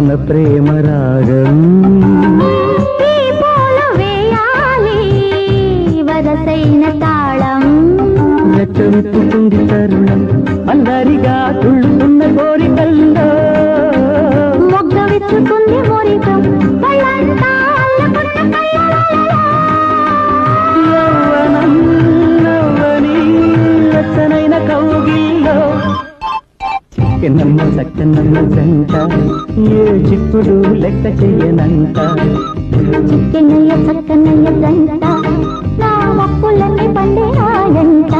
మన ప్రేమ రాగం వరసైన తాళం రచవిప్పుతుంది తరుణం అందరిగా తుళ్ళుతున్న కోరికల్లో మొగ్గ విచ్చుకుంది మురికం యవ్వనం నవ్వని లచ్చనైన కౌగిల్లో చిక్కెనమ్మ చక్కనమ్మ జంట ఏ చిక్కుడు లెక్క చెయ్యనంట చిక్కెనయ్య చక్కనయ్య జంట నా మొక్కులన్నీ పండినాయంట